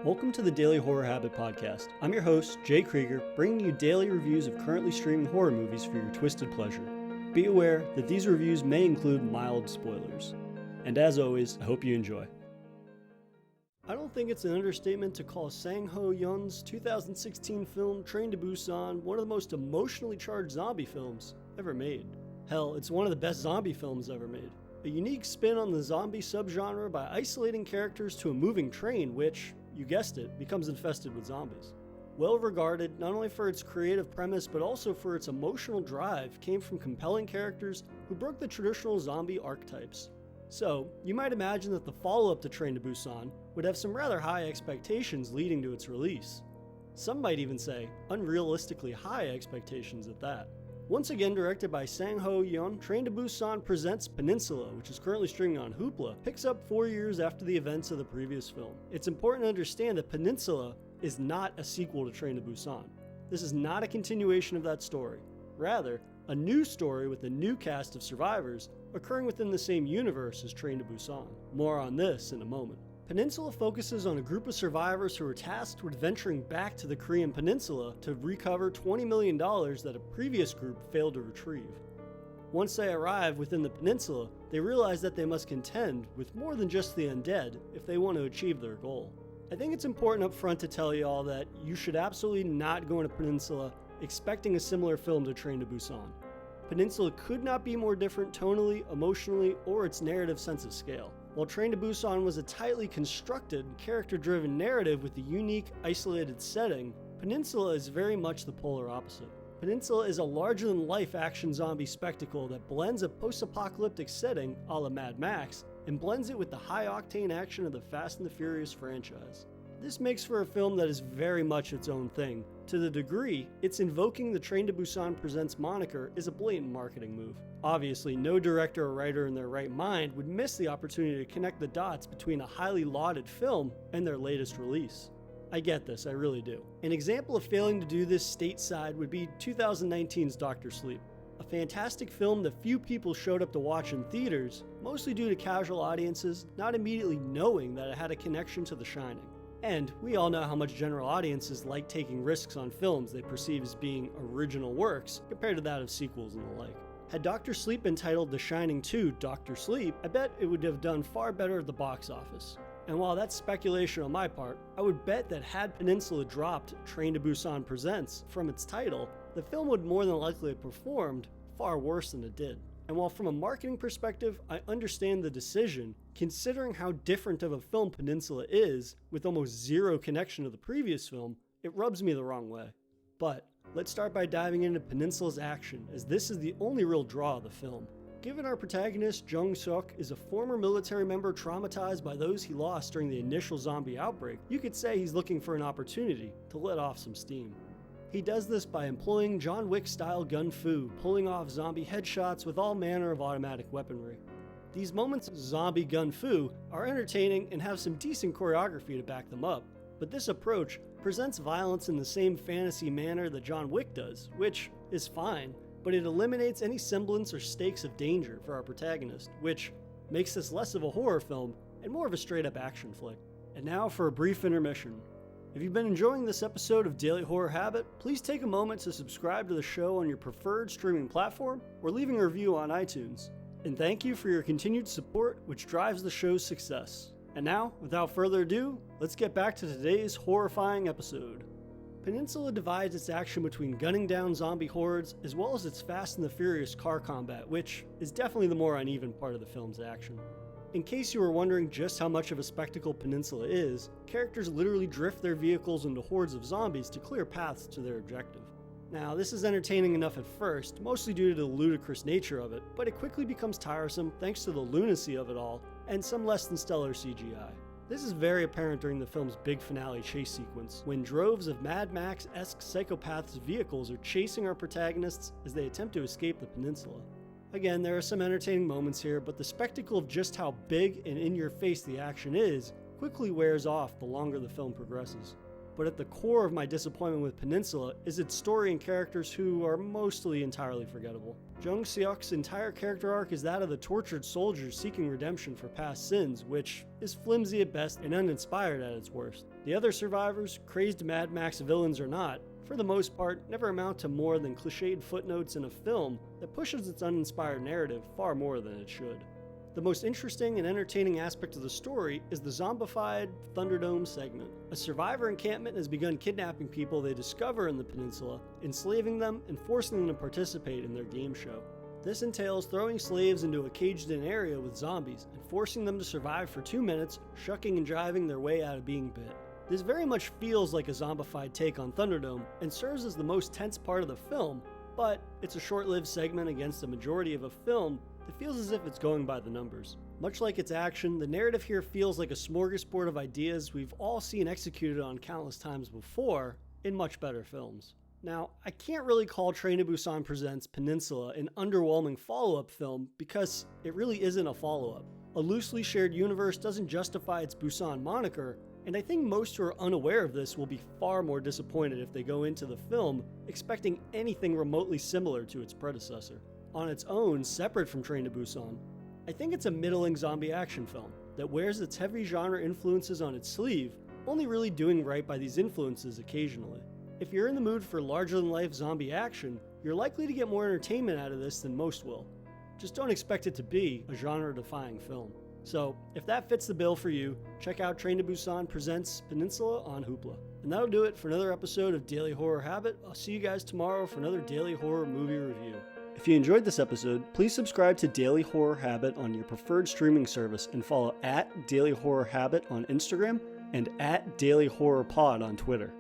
Welcome to the Daily Horror Habit Podcast. I'm your host, Jay Krieger, bringing you daily reviews of currently streaming horror movies for your twisted pleasure. Be aware that these reviews may include mild spoilers. And as always, I hope you enjoy. I don't think it's an understatement to call Sang Ho Yeon's 2016 film Train to Busan one of the most emotionally charged zombie films ever made. Hell, it's one of the best zombie films ever made. A unique spin on the zombie subgenre by isolating characters to a moving train which, you guessed it, becomes infested with zombies. Well regarded not only for its creative premise but also for its emotional drive, came from compelling characters who broke the traditional zombie archetypes. So, you might imagine that the follow-up to Train to Busan would have some rather high expectations leading to its release. Some might even say unrealistically high expectations at that. Once again directed by Sang Ho Yeon, Train to Busan presents Peninsula, which is currently streaming on Hoopla, picks up 4 years after the events of the previous film. It's important to understand that Peninsula is not a sequel to Train to Busan. This is not a continuation of that story. Rather, a new story with a new cast of survivors occurring within the same universe as Train to Busan. More on this in a moment. Peninsula focuses on a group of survivors who are tasked with venturing back to the Korean peninsula to recover $20 million that a previous group failed to retrieve. Once they arrive within the peninsula, they realize that they must contend with more than just the undead if they want to achieve their goal. I think it's important up front to tell you all that you should absolutely not go into Peninsula expecting a similar film to Train to Busan. Peninsula could not be more different tonally, emotionally, or its narrative sense of scale. While Train to Busan was a tightly constructed, character-driven narrative with a unique, isolated setting, Peninsula is very much the polar opposite. Peninsula is a larger-than-life action zombie spectacle that blends a post-apocalyptic setting, a la Mad Max, and blends it with the high-octane action of the Fast and the Furious franchise. This makes for a film that is very much its own thing, to the degree it's invoking the Train to Busan Presents moniker is a blatant marketing move. Obviously, no director or writer in their right mind would miss the opportunity to connect the dots between a highly lauded film and their latest release. I get this, I really do. An example of failing to do this stateside would be 2019's Dr. Sleep, a fantastic film that few people showed up to watch in theaters, mostly due to casual audiences not immediately knowing that it had a connection to The Shining. And we all know how much general audiences like taking risks on films they perceive as being original works compared to that of sequels and the like. Had Dr. Sleep been titled The Shining 2 Dr. Sleep, I bet it would have done far better at the box office. And while that's speculation on my part, I would bet that had Peninsula dropped Train to Busan Presents from its title, the film would more than likely have performed far worse than it did. And while from a marketing perspective, I understand the decision, considering how different of a film Peninsula is, with almost zero connection to the previous film, it rubs me the wrong way. But let's start by diving into Peninsula's action, as this is the only real draw of the film. Given our protagonist, Jung Seok, is a former military member traumatized by those he lost during the initial zombie outbreak, you could say he's looking for an opportunity to let off some steam. He does this by employing John Wick-style gun fu, pulling off zombie headshots with all manner of automatic weaponry. These moments of zombie gun fu are entertaining and have some decent choreography to back them up, but this approach presents violence in the same fantasy manner that John Wick does, which is fine, but it eliminates any semblance or stakes of danger for our protagonist, which makes this less of a horror film and more of a straight-up action flick. And now for a brief intermission. If you've been enjoying this episode of Daily Horror Habit, please take a moment to subscribe to the show on your preferred streaming platform or leaving a review on iTunes. And thank you for your continued support, which drives the show's success. And now, without further ado, let's get back to today's horrifying episode. Peninsula divides its action between gunning down zombie hordes as well as its Fast and the Furious car combat, which is definitely the more uneven part of the film's action. In case you were wondering just how much of a spectacle Peninsula is, characters literally drift their vehicles into hordes of zombies to clear paths to their objective. Now, this is entertaining enough at first, mostly due to the ludicrous nature of it, but it quickly becomes tiresome thanks to the lunacy of it all and some less than stellar CGI. This is very apparent during the film's big finale chase sequence, when droves of Mad Max-esque psychopaths' vehicles are chasing our protagonists as they attempt to escape the peninsula. Again, there are some entertaining moments here, but the spectacle of just how big and in-your-face the action is quickly wears off the longer the film progresses. but at the core of my disappointment with Peninsula is its story and characters who are mostly entirely forgettable. Jung Seok's entire character arc is that of the tortured soldier seeking redemption for past sins, which is flimsy at best and uninspired at its worst. The other survivors, crazed Mad Max villains or not, for the most part, never amount to more than cliched footnotes in a film that pushes its uninspired narrative far more than it should. The most interesting and entertaining aspect of the story is the zombified Thunderdome segment. A survivor encampment has begun kidnapping people they discover in the peninsula, enslaving them, and forcing them to participate in their game show. This entails throwing slaves into a caged-in area with zombies and forcing them to survive for 2 minutes, shucking and jiving their way out of being bit. This very much feels like a zombified take on Thunderdome and serves as the most tense part of the film, but it's a short-lived segment against the majority of a film that feels as if it's going by the numbers. Much like its action, the narrative here feels like a smorgasbord of ideas we've all seen executed on countless times before in much better films. Now, I can't really call Train to Busan Presents Peninsula an underwhelming follow-up film because it really isn't a follow-up. A loosely shared universe doesn't justify its Busan moniker, and I think most who are unaware of this will be far more disappointed if they go into the film expecting anything remotely similar to its predecessor. On its own, separate from Train to Busan, I think it's a middling zombie action film that wears its heavy genre influences on its sleeve, only really doing right by these influences occasionally. If you're in the mood for larger-than-life zombie action, you're likely to get more entertainment out of this than most will. Just don't expect it to be a genre-defying film. So, if that fits the bill for you, check out Train to Busan Presents Peninsula on Hoopla. And that'll do it for another episode of Daily Horror Habit. I'll see you guys tomorrow for another Daily Horror Movie Review. If you enjoyed this episode, please subscribe to Daily Horror Habit on your preferred streaming service and follow @Daily Horror Habit on Instagram and @Daily Horror Pod on Twitter.